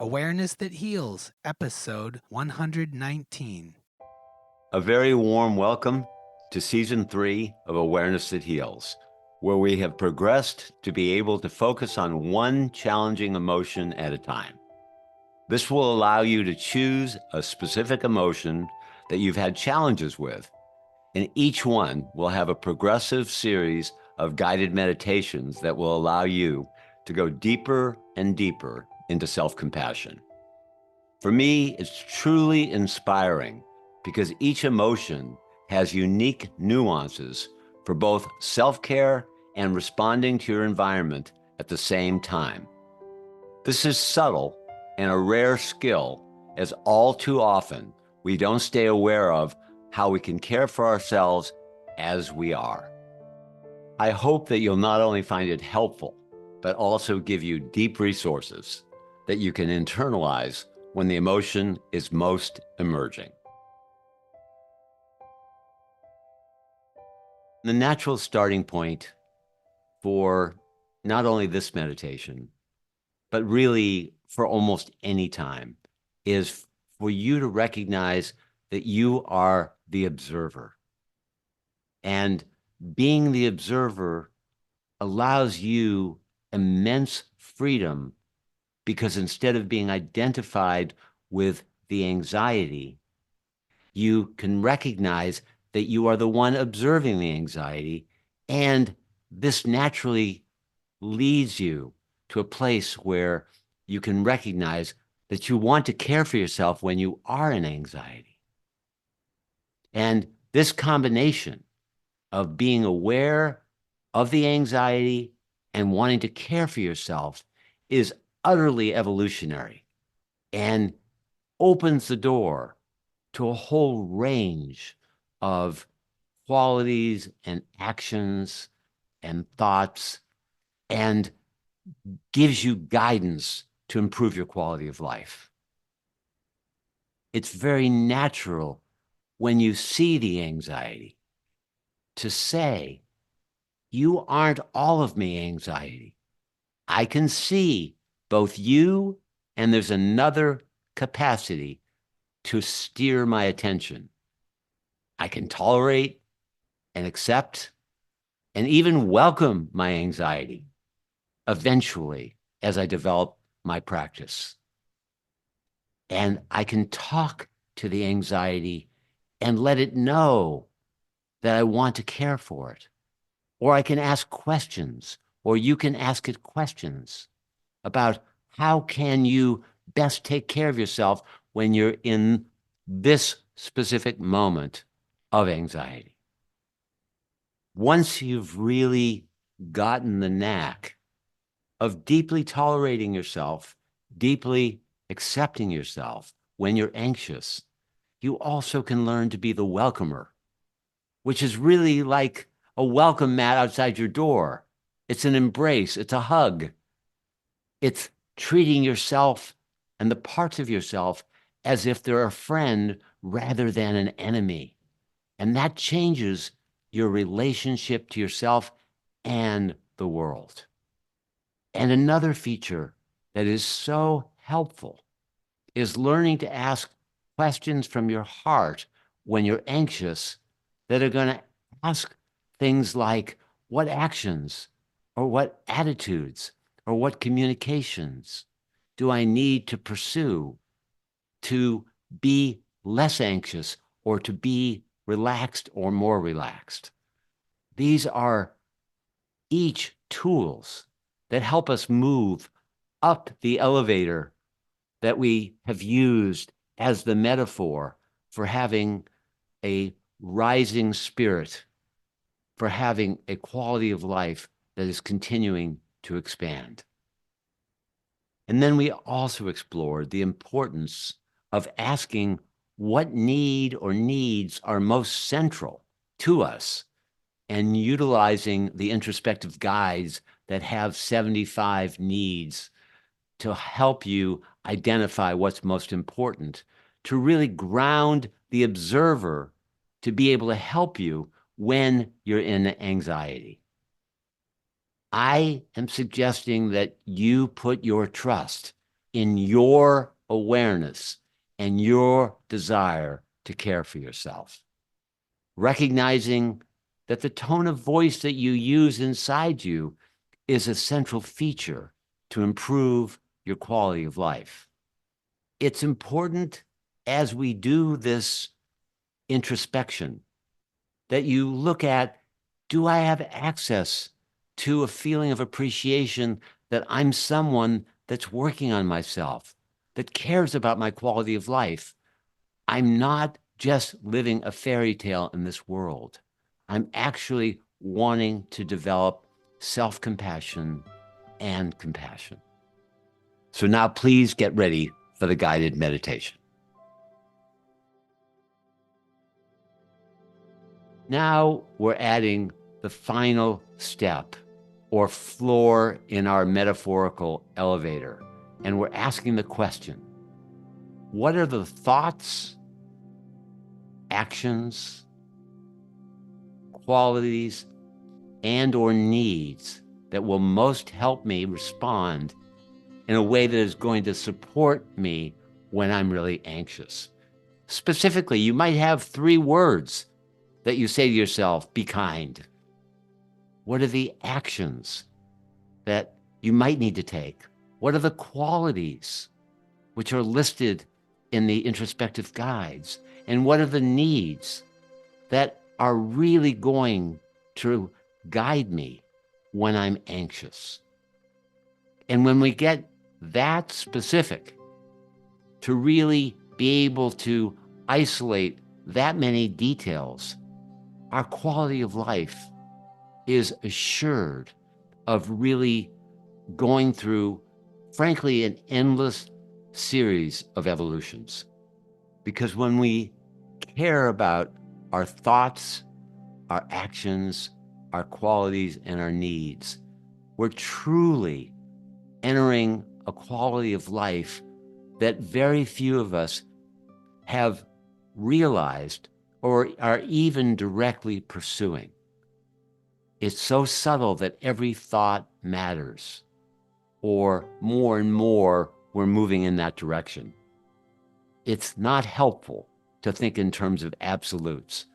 Awareness That Heals, episode 119. A very warm welcome to season 3 of Awareness That Heals, where we have progressed to be able to focus on one challenging emotion at a time. This will allow you to choose a specific emotion that you've had challenges with, and each one will have a progressive series of guided meditations that will allow you to go deeper and deeper into self-compassion. For me, it's truly inspiring because each emotion has unique nuances for both self-care and responding to your environment at the same time. This is subtle and a rare skill, as all too often we don't stay aware of how we can care for ourselves as we are. I hope that you'll not only find it helpful, but also give you deep resources that you can internalize when the emotion is most emerging. The natural starting point for not only this meditation, but really for almost any time, is for you to recognize that you are the observer. And being the observer allows you immense freedom, because instead of being identified with the anxiety, you can recognize that you are the one observing the anxiety, and this naturally leads you to a place where you can recognize that you want to care for yourself when you are in anxiety. And this combination of being aware of the anxiety and wanting to care for yourself is utterly evolutionary and opens the door to a whole range of qualities and actions and thoughts, and gives you guidance to improve your quality of life. It's very natural when you see the anxiety to say, you aren't all of me, anxiety. I can see both you, and there's another capacity to steer my attention. I can tolerate and accept and even welcome my anxiety eventually as I develop my practice. And I can talk to the anxiety and let it know that I want to care for it. Or I can ask questions, or you can ask it questions about how can you best take care of yourself when you're in this specific moment of anxiety. Once you've really gotten the knack of deeply tolerating yourself, deeply accepting yourself when you're anxious, you also can learn to be the welcomer, which is really like a welcome mat outside your door. It's an embrace, it's a hug. It's treating yourself and the parts of yourself as if they're a friend rather than an enemy. And that changes your relationship to yourself and the world. And another feature that is so helpful is learning to ask questions from your heart when you're anxious that are going to ask things like, what actions or what attitudes or what communications do I need to pursue to be less anxious or to be relaxed or more relaxed? These are each tools that help us move up the elevator that we have used as the metaphor for having a rising spirit, for having a quality of life that is continuing to expand. And then we also explored the importance of asking what need or needs are most central to us, and utilizing the introspective guides that have 75 needs to help you identify what's most important, to really ground the observer to be able to help you when you're in anxiety. I am suggesting that you put your trust in your awareness and your desire to care for yourself. Recognizing that the tone of voice that you use inside you is a central feature to improve your quality of life. It's important as we do this introspection that you look at, do I have access to a feeling of appreciation that I'm someone that's working on myself, that cares about my quality of life? I'm not just living a fairy tale in this world. I'm actually wanting to develop self-compassion and compassion. So now please get ready for the guided meditation. Now we're adding the final step or floor in our metaphorical elevator, and we're asking the question, what are the thoughts, actions, qualities, and or needs that will most help me respond in a way that is going to support me when I'm really anxious? Specifically, you might have 3 words that you say to yourself: be kind. What are the actions that you might need to take? What are the qualities which are listed in the introspective guides? And what are the needs that are really going to guide me when I'm anxious? And when we get that specific, to really be able to isolate that many details, our quality of life is assured of really going through, frankly, an endless series of evolutions. Because when we care about our thoughts, our actions, our qualities, and our needs, we're truly entering a quality of life that very few of us have realized or are even directly pursuing. It's so subtle that every thought matters, or more and more we're moving in that direction. It's not helpful to think in terms of absolutes.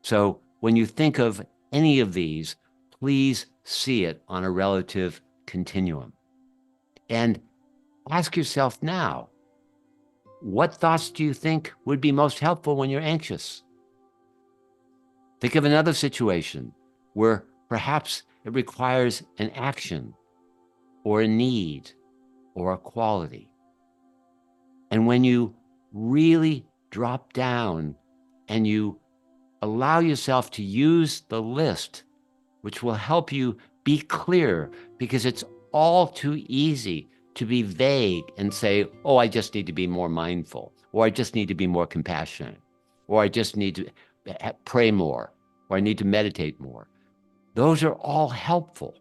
So when you think of any of these, please see it on a relative continuum. And ask yourself now, what thoughts do you think would be most helpful when you're anxious? Think of another situation where perhaps it requires an action or a need or a quality. And when you really drop down and you allow yourself to use the list, which will help you be clear, because it's all too easy to be vague and say, oh, I just need to be more mindful, or I just need to be more compassionate, or I just need to pray more, or I need to meditate more. Those are all helpful,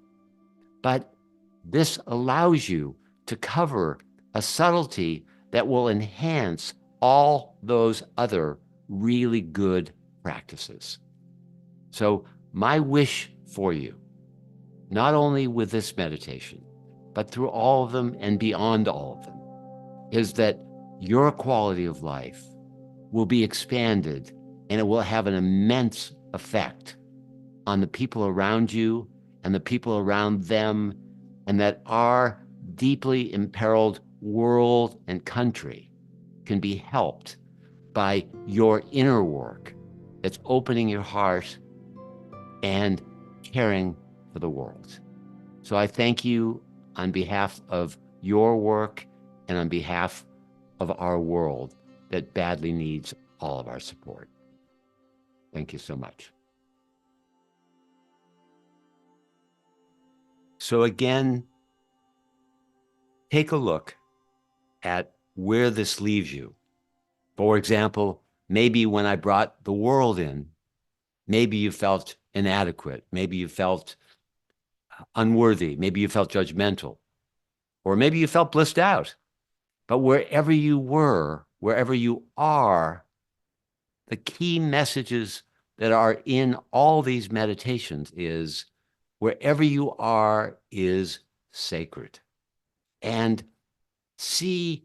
but this allows you to cover a subtlety that will enhance all those other really good practices. So my wish for you, not only with this meditation, but through all of them and beyond all of them, is that your quality of life will be expanded, and it will have an immense effect on the people around you and the people around them, and that our deeply imperiled world and country can be helped by your inner work that's opening your heart and caring for the world. So I thank you on behalf of your work and on behalf of our world that badly needs all of our support. Thank you so much. So again, take a look at where this leaves you. For example, maybe when I brought the world in, maybe you felt inadequate, maybe you felt unworthy, maybe you felt judgmental, or maybe you felt blissed out. But wherever you were, wherever you are, the key messages that are in all these meditations is wherever you are is sacred. And See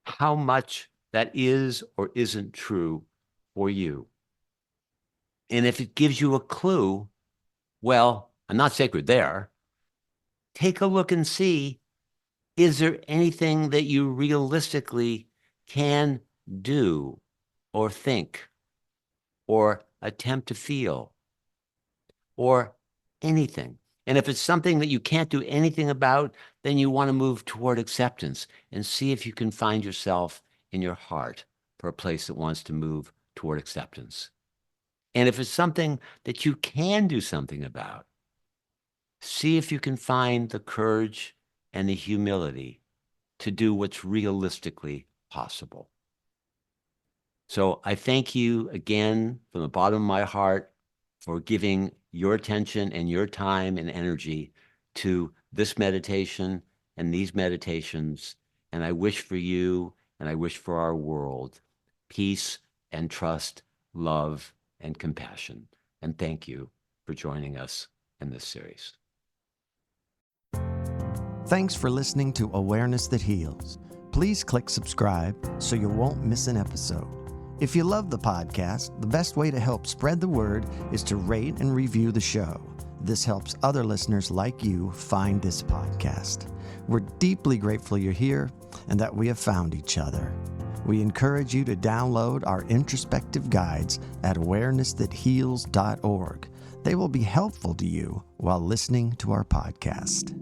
how much that is or isn't true for you. And if it gives you a clue, well, I'm not sacred there. Take a look and see, is there anything that you realistically can do or think or attempt to feel or anything? And if it's something that you can't do anything about, then you want to move toward acceptance and see if you can find yourself in your heart for a place that wants to move toward acceptance. And if it's something that you can do something about, see if you can find the courage and the humility to do what's realistically possible. So I thank you again from the bottom of my heart for giving your attention and your time and energy to this meditation and these meditations. And I wish for you and I wish for our world peace and trust, love and compassion. And thank you for joining us in this series. Thanks for listening to Awareness That Heals. Please click subscribe so you won't miss an episode. If you love the podcast, the best way to help spread the word is to rate and review the show. This helps other listeners like you find this podcast. We're deeply grateful you're here and that we have found each other. We encourage you to download our Introspective Guides at awareness-that-heals.org. They will be helpful to you while listening to our podcast.